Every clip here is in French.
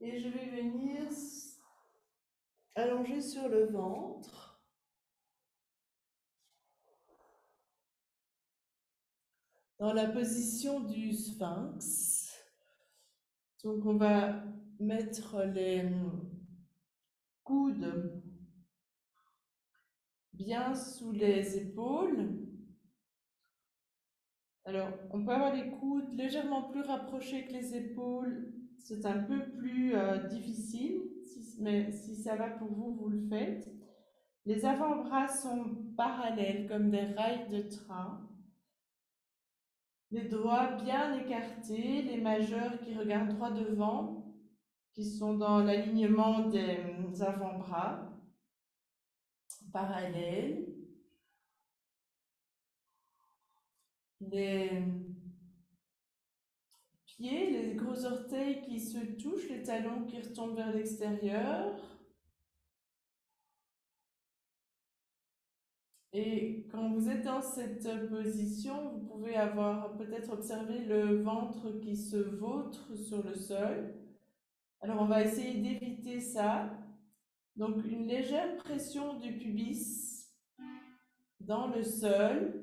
Et je vais venir allonger sur le ventre. Dans la position du sphinx. Donc on va mettre les coudes bien sous les épaules. Alors, on peut avoir les coudes légèrement plus rapprochés que les épaules. C'est un peu plus difficile, mais si ça va pour vous, vous le faites. Les avant-bras sont parallèles comme des rails de train. Les doigts bien écartés, les majeurs qui regardent droit devant, qui sont dans l'alignement des avant-bras, parallèles. Les pieds, les gros orteils qui se touchent, les talons qui retombent vers l'extérieur. Et quand vous êtes dans cette position, vous pouvez avoir peut-être observé le ventre qui se vautre sur le sol. Alors on va essayer d'éviter ça. Donc une légère pression du pubis dans le sol.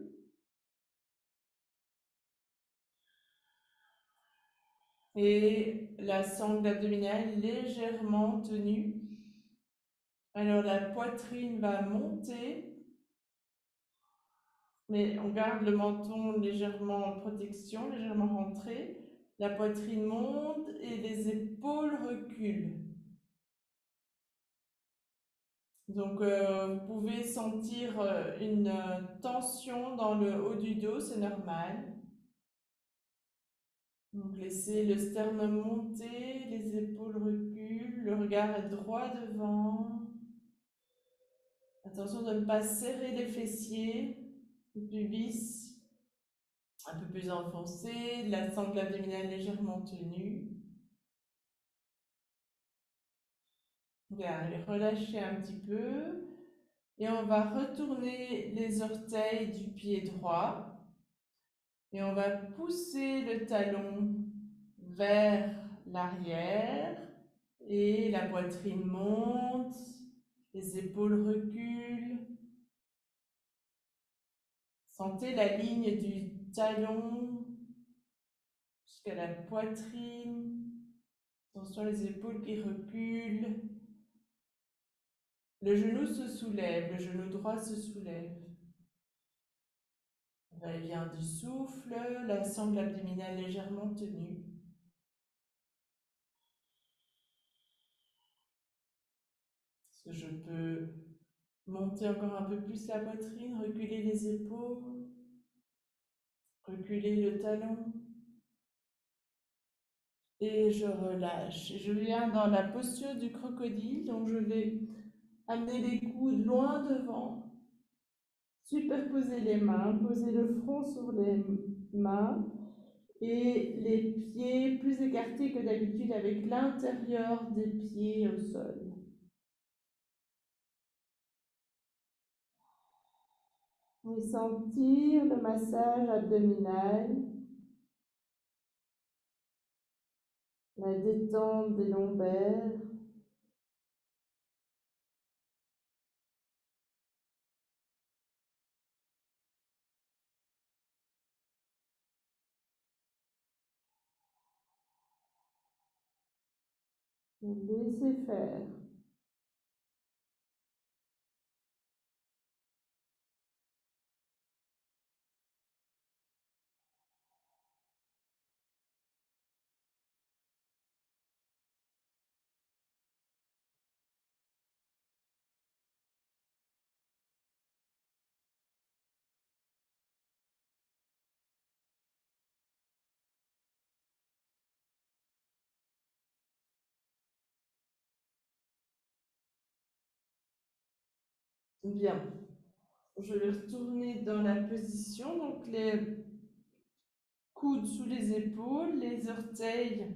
Et la sangle abdominale légèrement tenue. Alors la poitrine va monter, mais on garde le menton légèrement en protection, légèrement rentré. La poitrine monte et les épaules reculent. Donc vous pouvez sentir une tension dans le haut du dos, c'est normal. Donc laissez le sternum monter, les épaules reculent, le regard est droit devant. Attention de ne pas serrer les fessiers, le pubis un peu plus enfoncé, la sangle abdominale légèrement tenue. Bien, relâchez un petit peu. Et on va retourner les orteils du pied droit. Et on va pousser le talon vers l'arrière. Et la poitrine monte, les épaules reculent. Sentez la ligne du talon jusqu'à la poitrine. Attention les épaules qui reculent. Le genou se soulève, le genou droit se soulève. Va-et-vient du souffle, la sangle abdominale légèrement tenue. Est-ce que je peux monter encore un peu plus la poitrine, reculer les épaules, reculer le talon. Et je relâche. Je viens dans la posture du crocodile, donc je vais amener les coudes loin devant, superposer les mains, poser le front sur les mains et les pieds plus écartés que d'habitude avec l'intérieur des pieds au sol. Et sentir le massage abdominal, la détente des lombaires. Laissez faire. Bien. Je vais retourner dans la position, donc les coudes sous les épaules, les orteils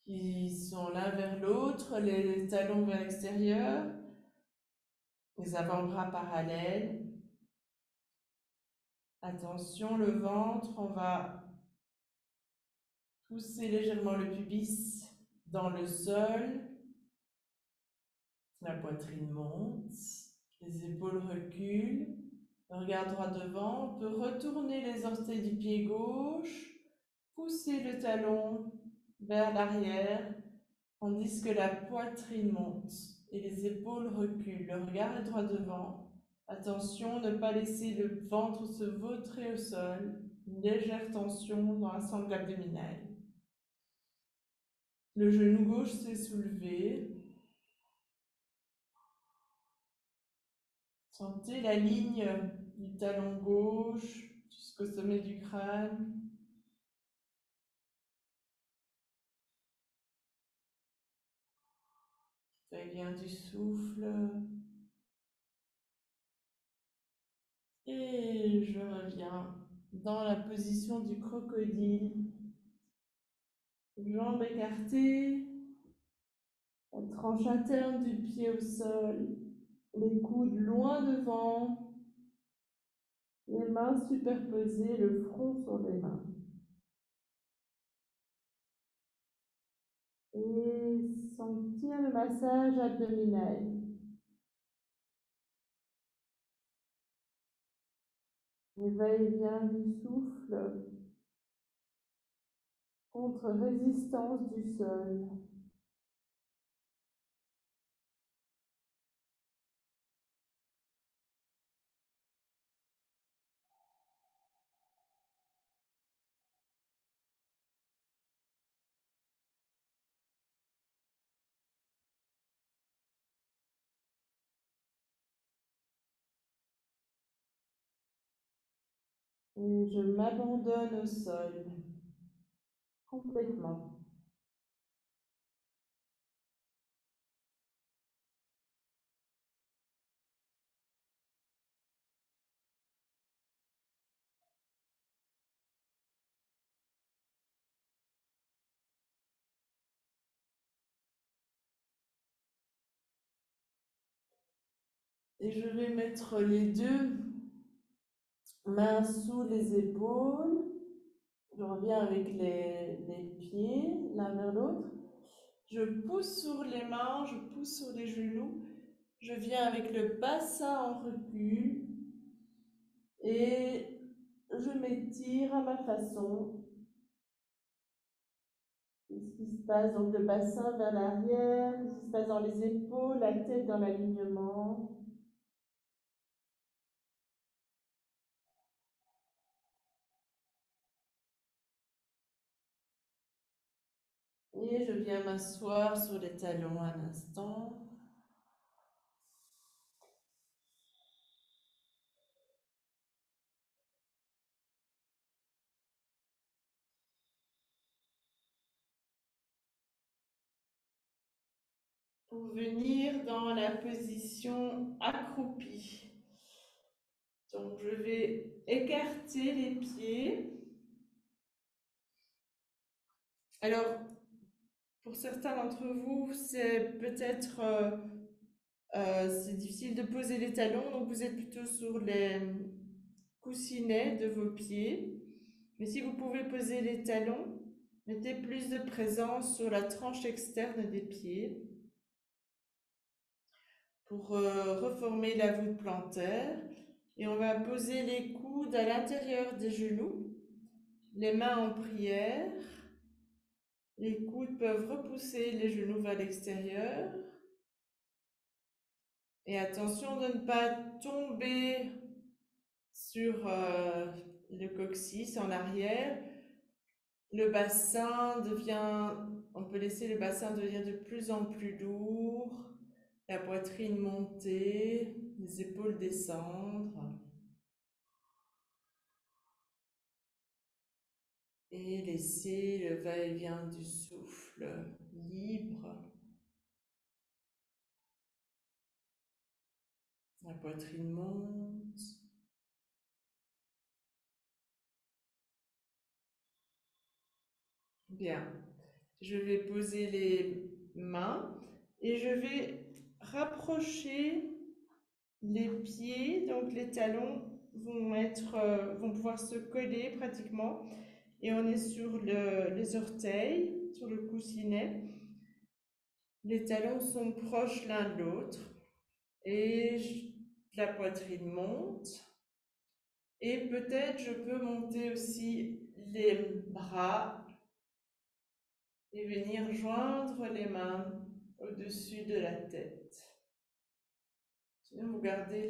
qui sont l'un vers l'autre, les talons vers l'extérieur, les avant-bras parallèles. Attention, le ventre, on va pousser légèrement le pubis. dans le sol, la poitrine monte, les épaules reculent, le regard droit devant. On peut retourner les orteils du pied gauche, pousser le talon vers l'arrière, tandis que la poitrine monte et les épaules reculent. Le regard est droit devant. Attention, ne pas laisser le ventre se vautrer au sol. Une légère tension dans la sangle abdominale. Le genou gauche s'est soulevé. Sentez la ligne du talon gauche jusqu'au sommet du crâne. Va-et-vient du souffle. Et je reviens dans la position du crocodile. Jambes écartées, la tranche interne du pied au sol, les coudes loin devant, les mains superposées, le front sur les mains. Et sentir le massage abdominal. Le va-et-vient du souffle contre résistance du sol. Et je m'abandonne au sol complètement. Et je vais mettre les deux mains sous les épaules. Je reviens avec les pieds l'un vers l'autre. Je pousse sur les mains, je pousse sur les genoux. Je viens avec le bassin en recul et je m'étire à ma façon. Qu'est-ce qui se passe? Donc le bassin vers l'arrière, qu'est-ce qui se passe dans les épaules, la tête dans l'alignement. Et je viens m'asseoir sur les talons un instant. Pour venir dans la position accroupie. Donc je vais écarter les pieds. Alors, pour certains d'entre vous, c'est peut-être c'est difficile de poser les talons, donc vous êtes plutôt sur les coussinets de vos pieds. Mais si vous pouvez poser les talons, mettez plus de présence sur la tranche externe des pieds pour reformer la voûte plantaire. Et on va poser les coudes à l'intérieur des genoux, les mains en prière. Les coudes peuvent repousser les genoux vers l'extérieur. Et attention de ne pas tomber sur le coccyx en arrière. Le bassin devient, on peut laisser le bassin devenir de plus en plus lourd, la poitrine monter, les épaules descendre. Et laisser le va-et-vient du souffle libre. La poitrine monte. Bien. Je vais poser les mains et je vais rapprocher les pieds. Donc les talons vont pouvoir se coller pratiquement. Et on est sur les orteils, sur le coussinet. Les talons sont proches l'un de l'autre et la poitrine monte. Et peut-être je peux monter aussi les bras et venir joindre les mains au-dessus de la tête. Sinon, vous gardez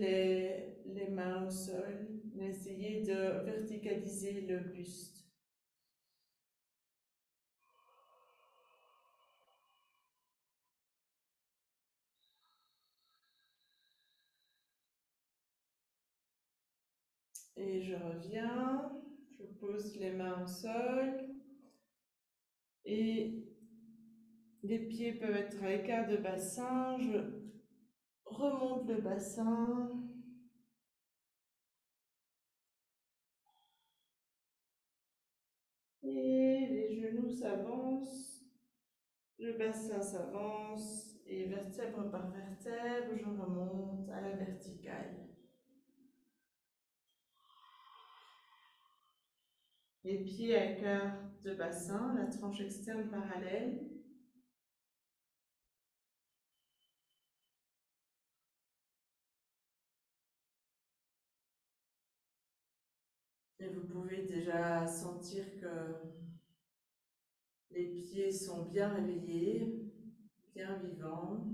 les mains au sol, essayez de verticaliser le buste. Et je reviens, je pose les mains au sol et les pieds peuvent être à l'écart de bassin. Je remonte le bassin. Et les genoux s'avancent, le bassin s'avance et vertèbre par vertèbre, je remonte à la verticale. Les pieds à l'écart de bassin, la tranche externe parallèle. Et vous pouvez déjà sentir que les pieds sont bien réveillés, bien vivants.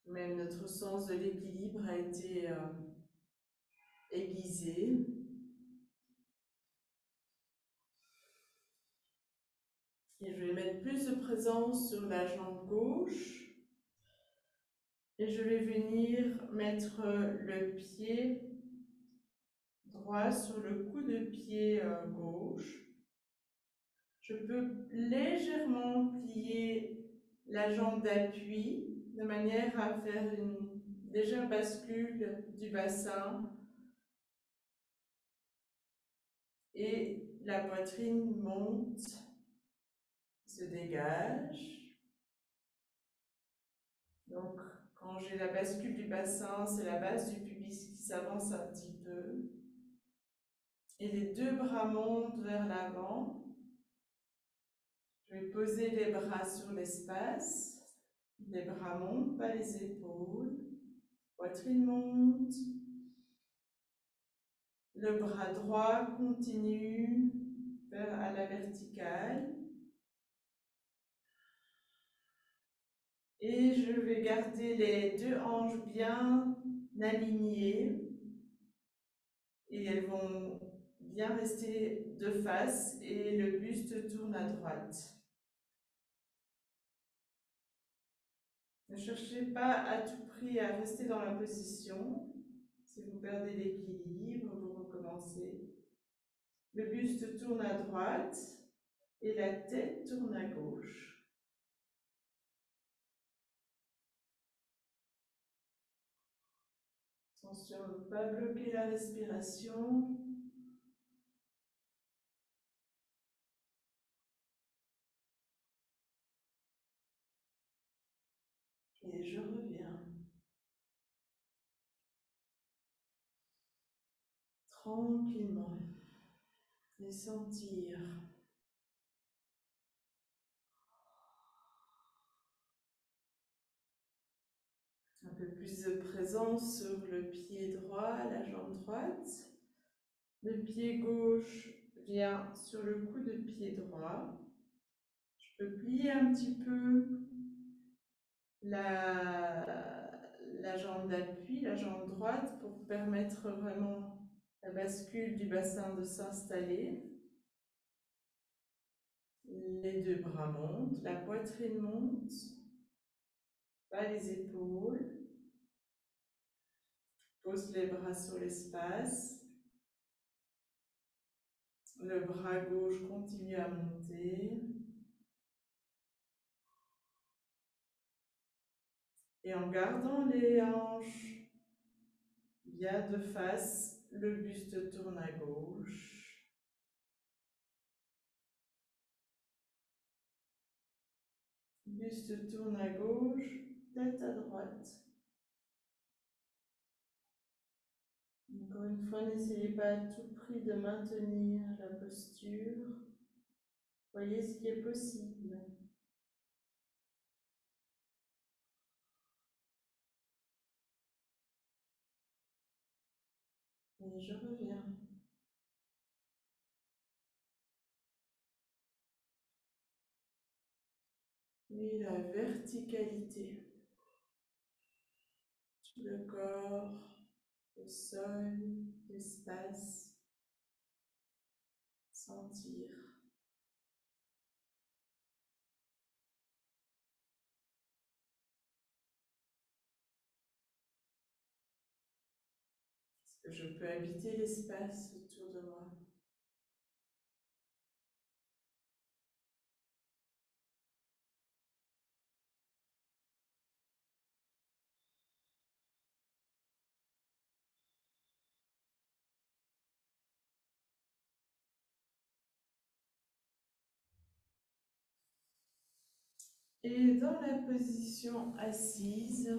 Même notre sens de l'équilibre a été aiguisé. Et je vais mettre plus de présence sur la jambe gauche. Et je vais venir mettre le pied droit sur le coup de pied gauche. Je peux légèrement plier la jambe d'appui de manière à faire une légère bascule du bassin et la poitrine monte, se dégage. Donc, quand j'ai la bascule du bassin, c'est la base du pubis qui s'avance un petit peu. Et les deux bras montent vers l'avant. Je vais poser les bras sur l'espace. Les bras montent, pas les épaules. Poitrine monte. Le bras droit continue vers à la verticale. Et je vais garder les deux hanches bien alignées. Et elles vont bien rester de face et le buste tourne à droite. Ne cherchez pas à tout prix à rester dans la position. Si vous perdez l'équilibre, vous recommencez. Le buste tourne à droite et la tête tourne à gauche. Attention à ne pas bloquer la respiration. Et je reviens. Tranquillement. Et sentir un peu plus de présence sur le pied droit, la jambe droite. Le pied gauche vient sur le coup de pied droit. Je peux plier un petit peu la jambe d'appui, la jambe droite, pour permettre vraiment la bascule du bassin de s'installer. Les deux bras montent, la poitrine monte, pas les épaules. Pose les bras sur l'espace. Le bras gauche continue à monter. Et en gardant les hanches bien de face, le buste tourne à gauche. Buste tourne à gauche, tête à droite. Encore une fois, n'essayez pas à tout prix de maintenir la posture. Voyez ce qui est possible. Et je reviens. Et la verticalité. Tout le corps, le sol, l'espace. Sentir. Est-ce que je peux habiter l'espace autour de moi? Et dans la position assise,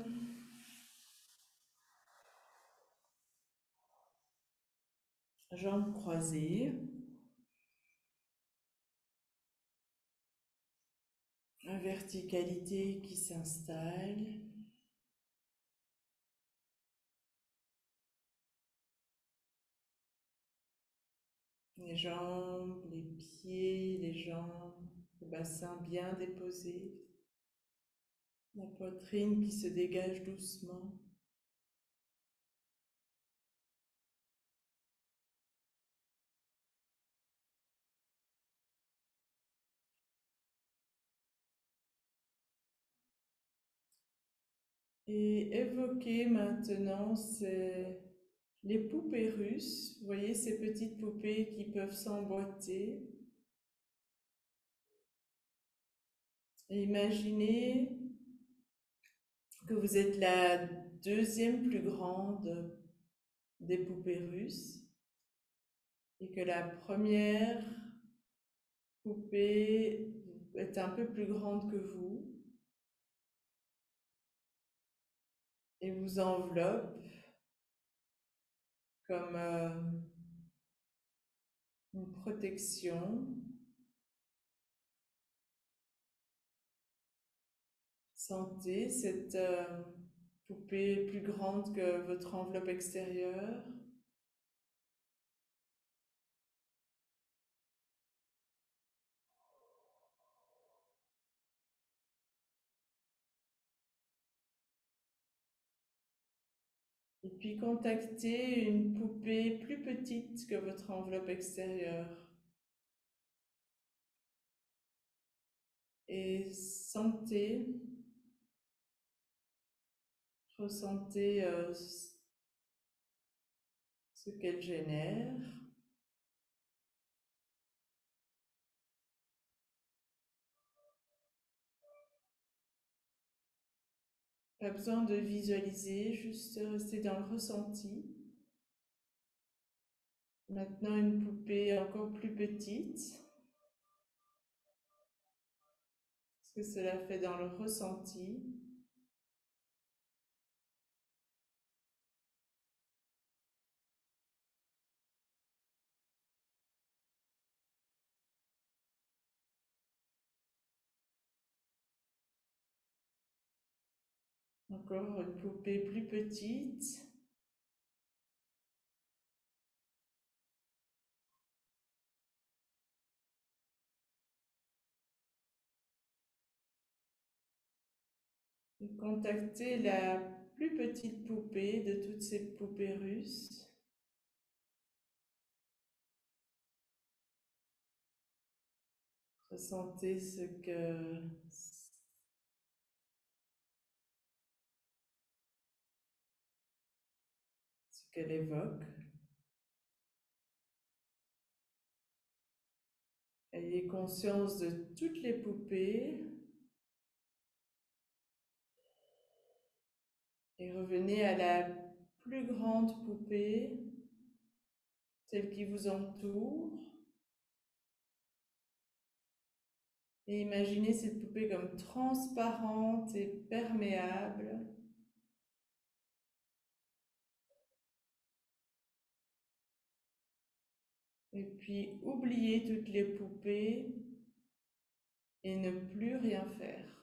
jambes croisées, la verticalité qui s'installe. Les jambes, les pieds, les jambes, le bassin bien déposé, la poitrine qui se dégage doucement. Et évoquez maintenant les poupées russes. Vous voyez ces petites poupées qui peuvent s'emboîter. Et imaginez que vous êtes la deuxième plus grande des poupées russes et que la première poupée est un peu plus grande que vous et vous enveloppe comme une protection. Sentez cette poupée plus grande que votre enveloppe extérieure. Et puis contactez une poupée plus petite que votre enveloppe extérieure. Et ressentez ce qu'elle génère. Pas besoin de visualiser, juste rester dans le ressenti. Maintenant, une poupée encore plus petite. Ce que cela fait dans le ressenti. Encore une poupée plus petite. Et contactez la plus petite poupée de toutes ces poupées russes. Ressentez ce qu'elle évoque. Ayez conscience de toutes les poupées et revenez à la plus grande poupée, celle qui vous entoure. Et imaginez cette poupée comme transparente et perméable. Et puis oubliez toutes les poupées et ne plus rien faire.